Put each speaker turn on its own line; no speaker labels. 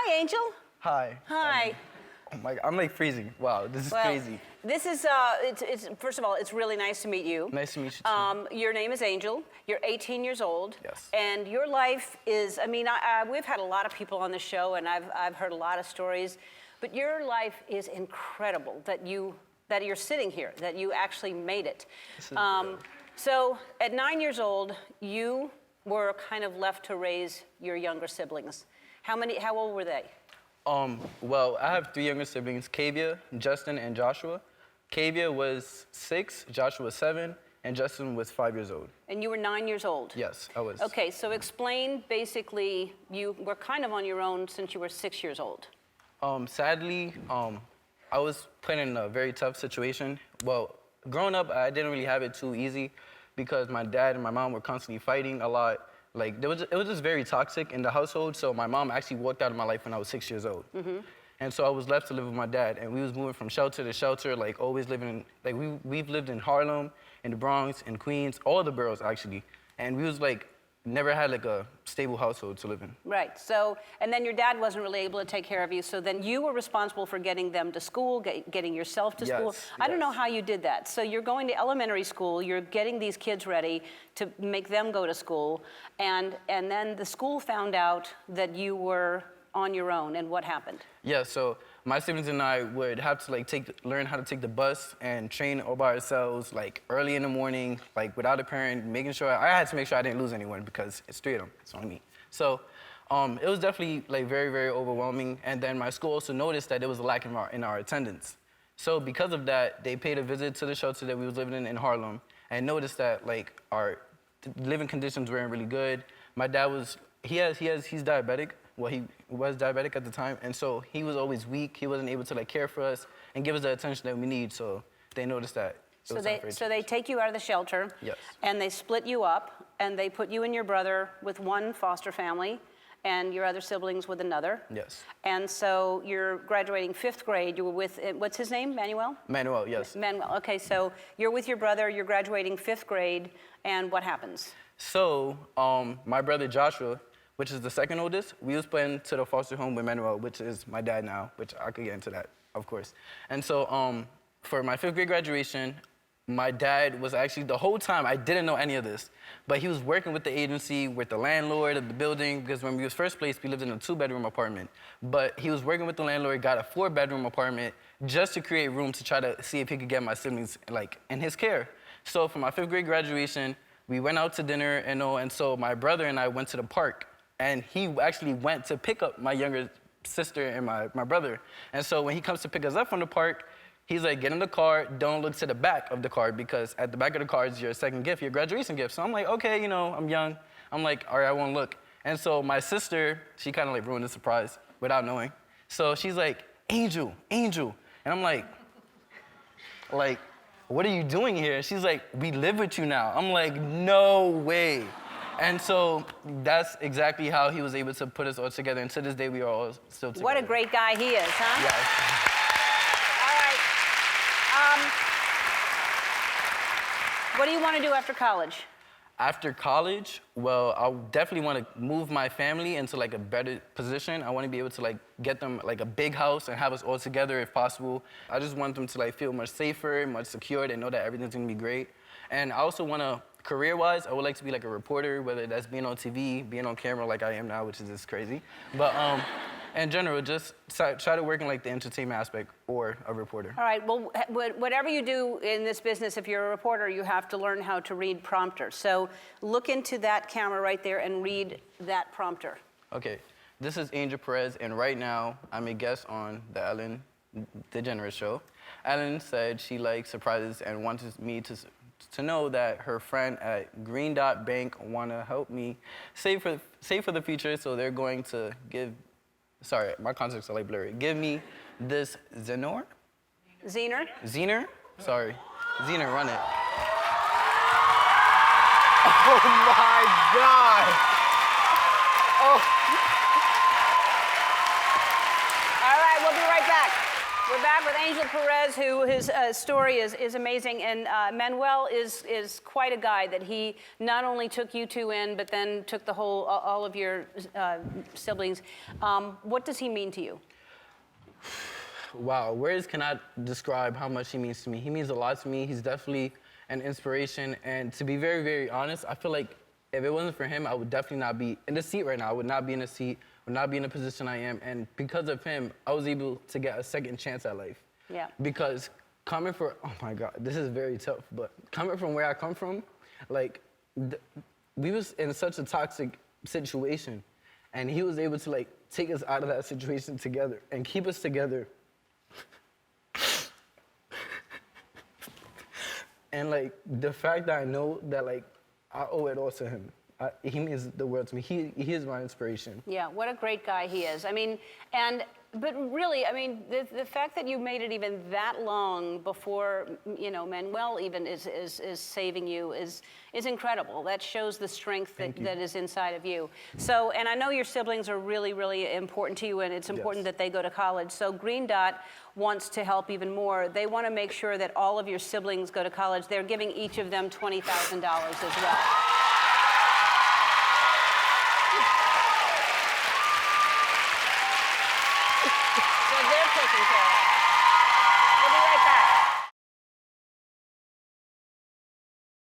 Hi, Angel.
Hi.
Hi.
Oh my, I'm like freezing. Wow, this is crazy.
This is, first of all, it's really nice to meet you.
Nice to meet you too.
Your name is Angel. You're 18 years old.
Yes.
And your life is, I mean, we've had a lot of people on the show, and I've heard a lot of stories, but your life is incredible that you're sitting here, that you actually made it. So at 9 years old, you were kind of left to raise your younger siblings. How old were they?
Well, I have 3 younger siblings, Kavia, Justin, and Joshua. Kavia was 6, Joshua was 7, and Justin was 5 years old.
And you were 9 years old?
Yes, I was.
Okay, so explain, basically, you were kind of on your own since you were 6 years old.
Sadly, I was put in a very tough situation. Well, growing up, I didn't really have it too easy because my dad and my mom were constantly fighting a lot. Like, it was just very toxic in the household, so my mom actually walked out of my life when I was 6 years old. Mm-hmm. And so I was left to live with my dad, and we was moving from shelter to shelter, like always living in, like we've lived in Harlem, in the Bronx, in Queens, all the boroughs actually. And we was like, never had like a stable household to live in.
Right, so, and then your dad wasn't really able to take care of you, so then you were responsible for getting them to school, getting yourself to school. I don't know how you did that. So you're going to elementary school, you're getting these kids ready to make them go to school, and then the school found out that you were on your own, and what happened?
Yeah, so my siblings and I would have to like learn how to take the bus and train all by ourselves, like early in the morning, like without a parent, making sure, I had to make sure I didn't lose anyone because it's 3 of them, it's only me. So it was definitely like very, very overwhelming. And then my school also noticed that there was a lack in our attendance. So because of that, they paid a visit to the shelter that we was living in Harlem and noticed that like our living conditions weren't really good. My dad he's diabetic. Well, he was diabetic at the time, and so he was always weak. He wasn't able to like care for us and give us the attention that we need. So they noticed that.
So they take you out of the shelter.
Yes.
And they split you up, and they put you and your brother with one foster family, and your other siblings with another.
Yes.
And so you're graduating 5th grade. You were with, what's his name, Manuel?
Manuel, yes.
Manuel. Okay, so you're with your brother. You're graduating 5th grade, and what happens?
So my brother Joshua, which is the second oldest, we was put into the foster home with Manuel, which is my dad now, which I could get into that, of course. And so for my 5th grade graduation, my dad was actually, the whole time, I didn't know any of this, but he was working with the agency, with the landlord of the building, because when we was first placed, we lived in a 2-bedroom apartment. But he was working with the landlord, got a 4-bedroom apartment, just to create room to try to see if he could get my siblings, like, in his care. So for my 5th grade graduation, we went out to dinner and so my brother and I went to the park. And he actually went to pick up my younger sister and my brother. And so when he comes to pick us up from the park, he's like, get in the car, don't look to the back of the car because at the back of the car is your second gift, your graduation gift. So I'm like, okay, you know, I'm young. I'm like, all right, I won't look. And so my sister, she kind of like ruined the surprise without knowing. So she's like, Angel. And I'm like, what are you doing here? She's like, we live with you now. I'm like, no way. And so that's exactly how he was able to put us all together. And to this day, we are all still together.
What a great guy he is, huh?
Yeah.
All right. What do you want to do after college?
After college, well, I definitely want to move my family into like a better position. I want to be able to like get them like a big house and have us all together if possible. I just want them to like feel much safer, much secure. They know that everything's going to be great. And I also want to, career-wise, I would like to be like a reporter, whether that's being on TV, being on camera like I am now, which is just crazy. But in general, just try to work in like the entertainment aspect or a reporter.
All right, well, whatever you do in this business, if you're a reporter, you have to learn how to read prompter. So look into that camera right there and read that prompter.
Okay, this is Angel Perez, and right now I'm a guest on the Ellen DeGeneres show. Ellen said she likes surprises and wanted me to know that her friend at Green Dot Bank want to help me save for the future, so they're going to give, sorry, my contacts are like blurry, give me this Zener?
Zener?
Zener? Sorry. Zener, run it.
Oh my God!
Oh. All right, we'll be right back. We're back with Angel Perez, who his story is amazing, and Manuel is quite a guy. That he not only took you two in, but then took the whole all of your siblings. What does he mean to you?
Wow, words cannot describe how much he means to me. He means a lot to me. He's definitely an inspiration, and to be very, very honest, I feel like if it wasn't for him, I would definitely not be in the seat right now. I would not be in the seat, would not be in the position I am, and because of him, I was able to get a second chance at life.
Yeah.
Because coming from, oh my God, this is very tough, but coming from where I come from, like, we was in such a toxic situation, and he was able to, like, take us out of that situation together and keep us together. And, like, the fact that I know that, like, I owe it all to him. He means the world to me. He is my inspiration.
Yeah, what a great guy he is. I mean, but really, I mean, the fact that you made it even that long before, you know, Manuel even is saving you is incredible. That shows the strength that is inside of you. So, and I know your siblings are really, really important to you, and it's important that they go to college. So Green Dot wants to help even more. They want to make sure that all of your siblings go to college. They're giving each of them $20,000 as well. They're taken care of.